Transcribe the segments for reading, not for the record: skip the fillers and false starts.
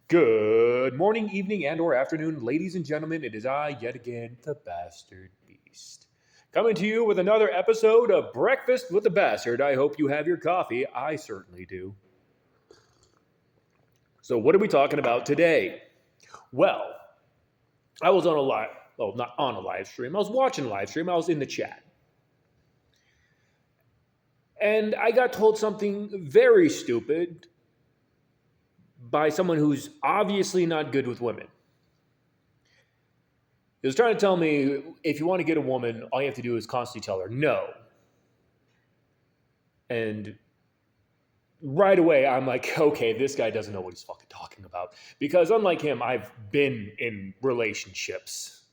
Good morning, evening, and or afternoon, ladies and gentlemen. It is I, yet again, the Bastard Beast. Coming to you with another episode of Breakfast with the Bastard. I hope you have your coffee. I certainly do. So what are we talking about today? Well, I was on a live, well, not on a live stream. I was watching a live stream. I was in the chat. And I got told something very stupid by someone who's obviously not good with women. He was trying to tell me if you want to get a woman, all you have to do is constantly tell her no. And right away, I'm like, okay, this guy doesn't know what he's fucking talking about. Because unlike him, I've been in relationships.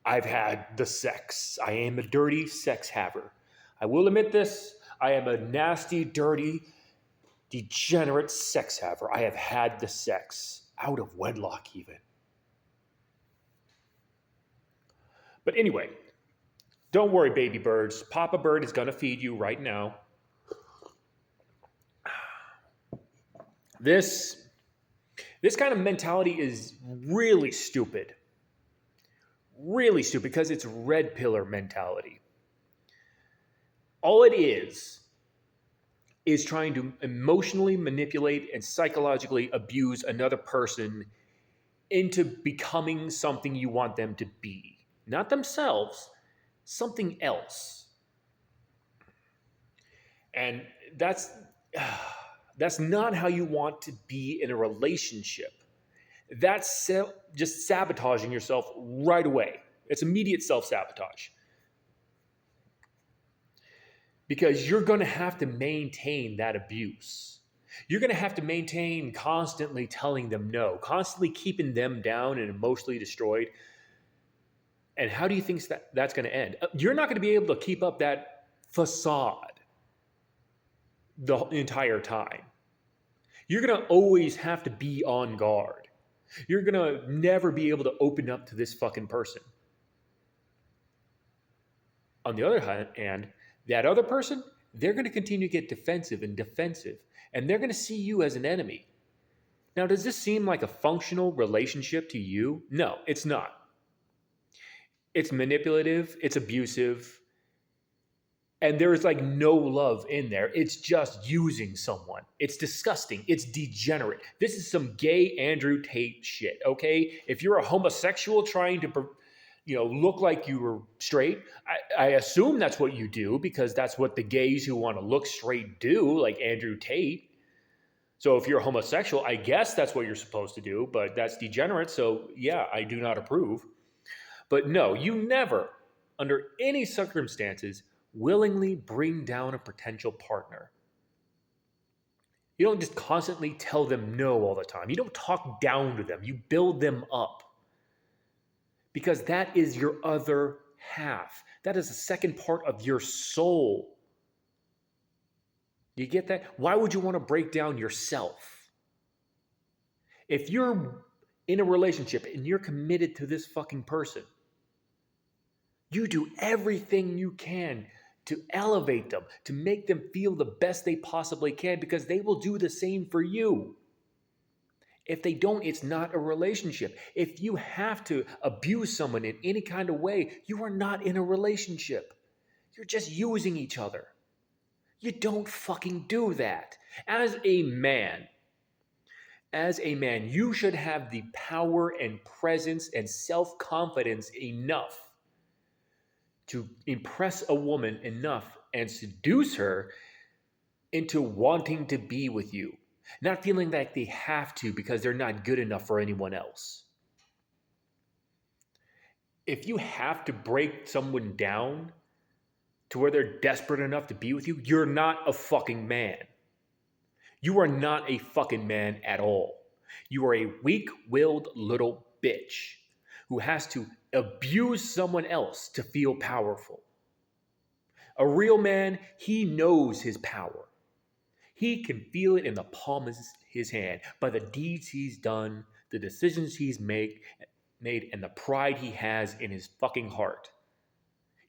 I've had the sex. I am a dirty sex haver. I will admit this. I am a nasty, dirty, degenerate sex haver. I have had the sex out of wedlock even. But anyway, don't worry, baby birds. Papa Bird is going to feed you right now. This kind of mentality is really stupid. Really stupid because it's red pillar mentality. All it is trying to emotionally manipulate and psychologically abuse another person into becoming something you want them to be. Not themselves, something else. And that's not how you want to be in a relationship. That's just sabotaging yourself right away. It's immediate self-sabotage. Because you're going to have to maintain that abuse. You're going to have to maintain constantly telling them no, constantly keeping them down and emotionally destroyed. And how do you think that's going to end? You're not going to be able to keep up that facade the entire time. You're going to always have to be on guard. You're going to never be able to open up to this fucking person. On the other hand, that other person, they're going to continue to get defensive, and they're going to see you as an enemy. Now, does this seem like a functional relationship to you? No, it's not. It's manipulative, it's abusive, and there's like no love in there. It's just using someone. It's disgusting. It's degenerate. This is some gay Andrew Tate shit, okay? If you're a homosexual trying to, look like you were straight, I assume that's what you do because that's what the gays who want to look straight do, like Andrew Tate. So if you're a homosexual, I guess that's what you're supposed to do, but that's degenerate. So yeah, I do not approve. But no, you never, under any circumstances, willingly bring down a potential partner. You don't just constantly tell them no all the time. You don't talk down to them. You build them up. Because that is your other half. That is the second part of your soul. You get that? Why would you want to break down yourself? If you're in a relationship and you're committed to this fucking person, you do everything you can to elevate them, to make them feel the best they possibly can, because they will do the same for you. If they don't, it's not a relationship. If you have to abuse someone in any kind of way, you are not in a relationship. You're just using each other. You don't fucking do that. As a man, you should have the power and presence and self-confidence enough to impress a woman enough and seduce her into wanting to be with you, not feeling like they have to because they're not good enough for anyone else. If you have to break someone down to where they're desperate enough to be with you, you're not a fucking man. You are not a fucking man at all. You are a weak-willed little bitch who has to abuse someone else to feel powerful. A real man, he knows his power. He can feel it in the palm of his hand by the deeds he's done, the decisions he's made, and the pride he has in his fucking heart.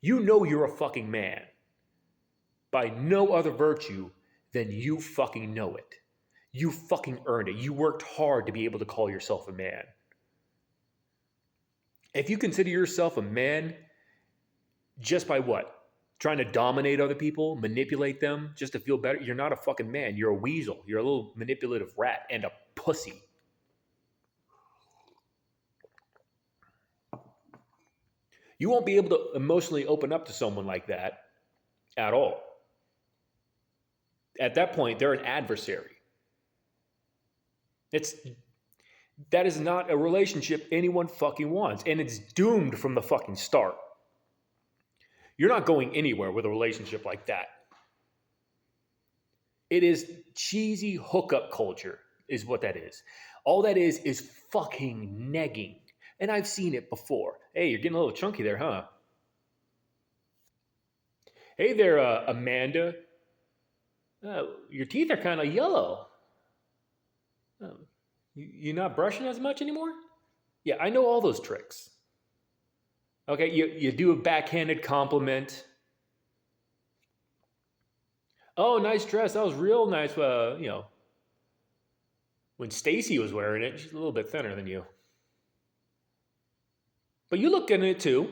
You know you're a fucking man by no other virtue than you fucking know it. You fucking earned it. You worked hard to be able to call yourself a man. If you consider yourself a man just by what? Trying to dominate other people, manipulate them just to feel better, you're not a fucking man. You're a weasel. You're a little manipulative rat and a pussy. You won't be able to emotionally open up to someone like that at all. At that point, they're an adversary. That is not a relationship anyone fucking wants, and it's doomed from the fucking start. You're not going anywhere with a relationship like that. It is cheesy hookup culture, is what that is. All that is fucking negging. And I've seen it before. Hey, you're getting a little chunky there, huh? Hey there, Amanda. Your teeth are kind of yellow. You're not brushing as much anymore? Yeah, I know all those tricks. Okay, you do a backhanded compliment. Oh, nice dress. That was real nice. When Stacy was wearing it, she's a little bit thinner than you. But you look good in it too.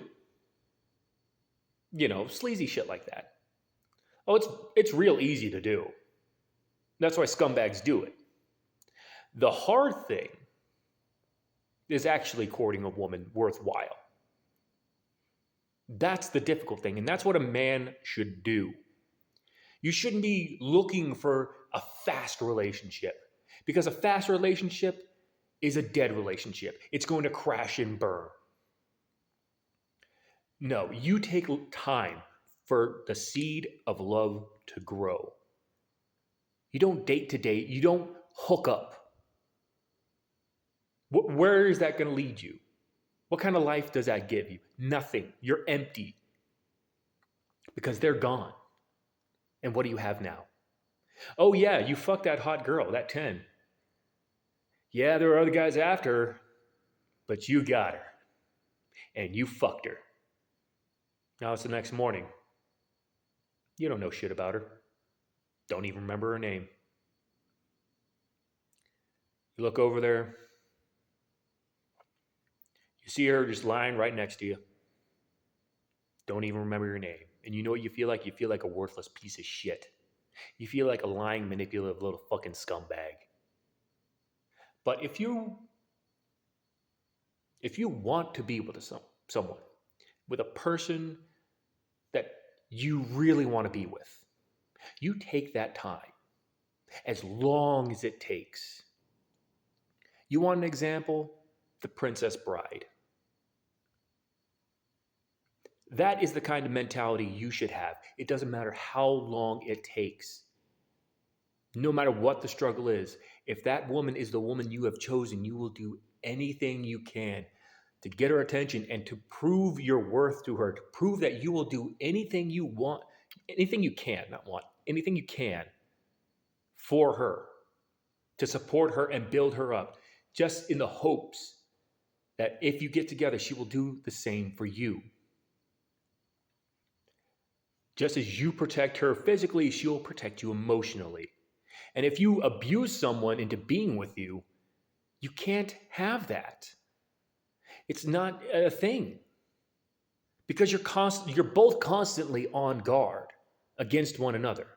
Sleazy shit like that. Oh, it's real easy to do. That's why scumbags do it. The hard thing is actually courting a woman worthwhile. That's the difficult thing, and that's what a man should do. You shouldn't be looking for a fast relationship, because a fast relationship is a dead relationship. It's going to crash and burn. No, you take time for the seed of love to grow. You don't date to date. You don't hook up. Where is that going to lead you? What kind of life does that give you? Nothing. You're empty because they're gone. And what do you have now? Oh, yeah, you fucked that hot girl, that 10. Yeah, there were other guys after her, but you got her. And you fucked her. Now it's the next morning. You don't know shit about her. Don't even remember her name. You look over there. You see her just lying right next to you. Don't even remember your name. And you know what you feel like? You feel like a worthless piece of shit. You feel like a lying, manipulative little fucking scumbag. But if you want to be with someone, with a person that you really want to be with, you take that time, as long as it takes. You want an example? The Princess Bride. That is the kind of mentality you should have. It doesn't matter how long it takes. No matter what the struggle is, if that woman is the woman you have chosen, you will do anything you can to get her attention and to prove your worth to her, to prove that you will do anything you want, anything you can, not want, anything you can for her, to support her and build her up, just in the hopes that if you get together, she will do the same for you. Just as you protect her physically, she'll protect you emotionally. And if you abuse someone into being with you, you can't have that. It's not a thing. Because you're both constantly on guard against one another.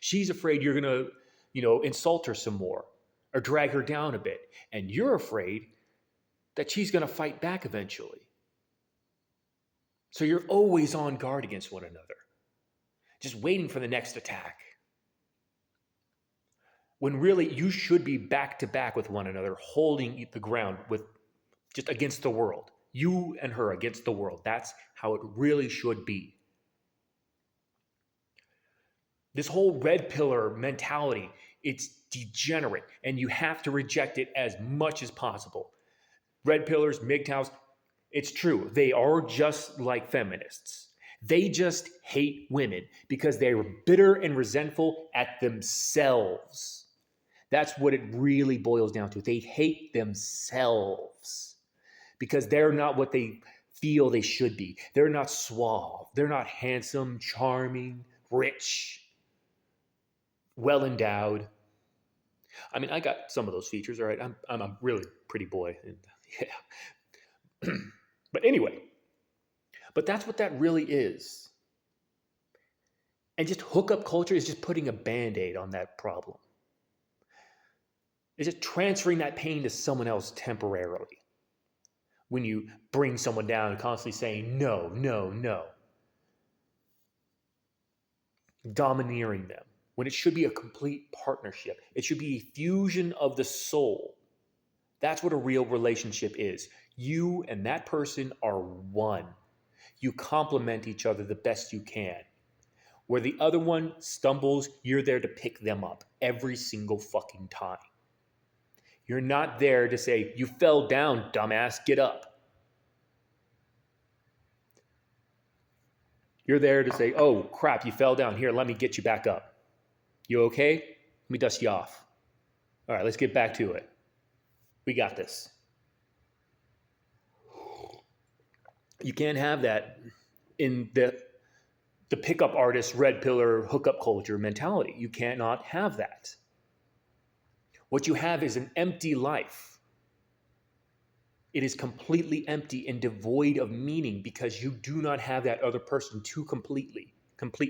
She's afraid you're going to, insult her some more or drag her down a bit. And you're afraid that she's going to fight back eventually. So you're always on guard against one another, just waiting for the next attack. When really you should be back to back with one another, holding the ground with just against the world. You and her against the world. That's how it really should be. This whole red pillar mentality, it's degenerate, and you have to reject it as much as possible. Red pillars, MGTOWs, it's true. They are just like feminists. They just hate women because they're bitter and resentful at themselves. That's what it really boils down to. They hate themselves because they're not what they feel they should be. They're not suave. They're not handsome, charming, rich, well endowed. I mean, I got some of those features, all right? I'm a really pretty boy. And yeah. But anyway, but that's what that really is. And just hookup culture is just putting a band aid on that problem. It's just transferring that pain to someone else temporarily. When you bring someone down and constantly saying, no, no, no, domineering them, when it should be a complete partnership, it should be a fusion of the soul. That's what a real relationship is. You and that person are one. You complement each other the best you can. Where the other one stumbles, you're there to pick them up every single fucking time. You're not there to say, you fell down, dumbass, get up. You're there to say, oh, crap, you fell down. Here, let me get you back up. You okay? Let me dust you off. All right, let's get back to it. We got this. You can't have that in the pickup artist, red pillar, hookup culture mentality. You cannot have that. What you have is an empty life. It is completely empty and devoid of meaning because you do not have that other person to complete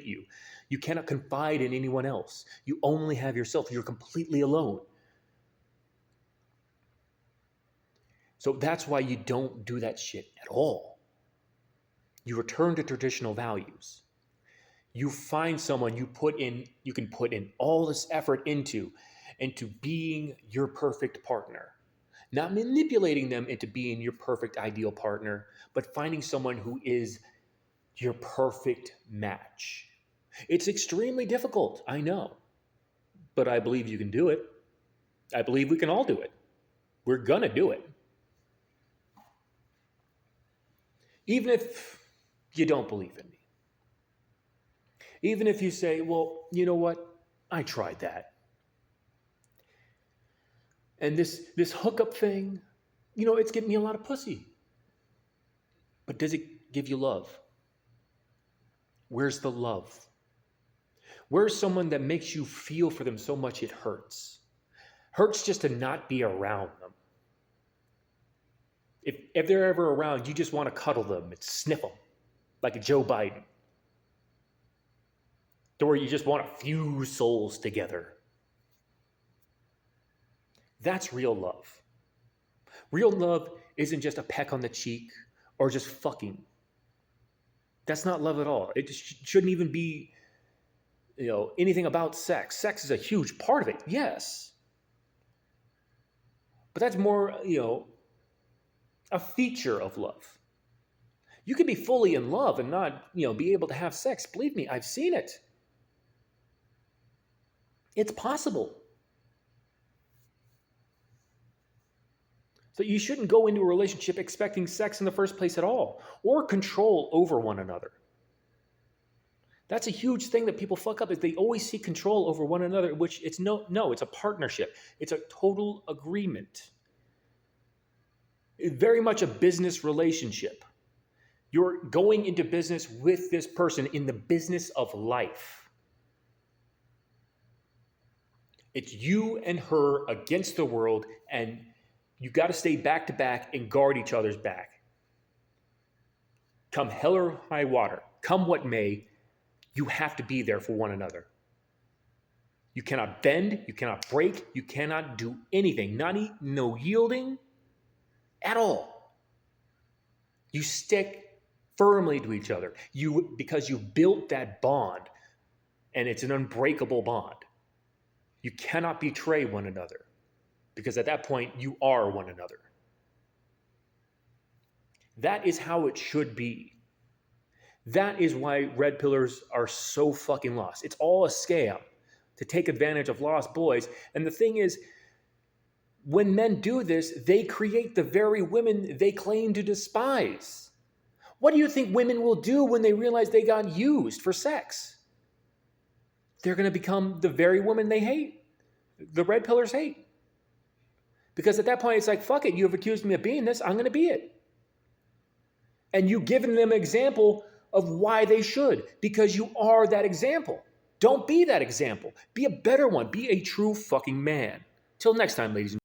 you. You cannot confide in anyone else. You only have yourself. You're completely alone. So that's why you don't do that shit at all. You return to traditional values. You find someone you can put in all this effort into being your perfect partner. Not manipulating them into being your perfect ideal partner, but finding someone who is your perfect match. It's extremely difficult, I know, but I believe you can do it. I believe we can all do it. We're gonna do it. Even if you don't believe in me. Even if you say, well, you know what? I tried that. And this hookup thing, it's getting me a lot of pussy. But does it give you love? Where's the love? Where's someone that makes you feel for them so much it hurts? Hurts just to not be around them. If they're ever around, you just want to cuddle them and sniff them like a Joe Biden. Or you just want to fuse souls together. That's real love. Real love isn't just a peck on the cheek or just fucking. That's not love at all. It shouldn't even be, anything about sex. Sex is a huge part of it, yes. But that's more, a feature of love. You can be fully in love and not, be able to have sex. Believe me, I've seen it. It's possible. So you shouldn't go into a relationship expecting sex in the first place at all, or control over one another. That's a huge thing that people fuck up, is they always seek control over one another, which it's it's a partnership. It's a total agreement. It's very much a business relationship. You're going into business with this person in the business of life. It's you and her against the world, and you got to stay back to back and guard each other's back. Come hell or high water, come what may, you have to be there for one another. You cannot bend, you cannot break, you cannot do anything, no yielding at all. You stick firmly to each other because you built that bond, and it's an unbreakable bond. You cannot betray one another, because at that point, you are one another. That is how it should be. That is why red pillars are so fucking lost. It's all a scam to take advantage of lost boys. And the thing is, when men do this, they create the very women they claim to despise. What do you think women will do when they realize they got used for sex? They're going to become the very woman they hate. The red pillars hate. Because at that point, it's like, fuck it, you have accused me of being this, I'm going to be it. And you've given them an example of why they should, because you are that example. Don't be that example. Be a better one. Be a true fucking man. Till next time, ladies and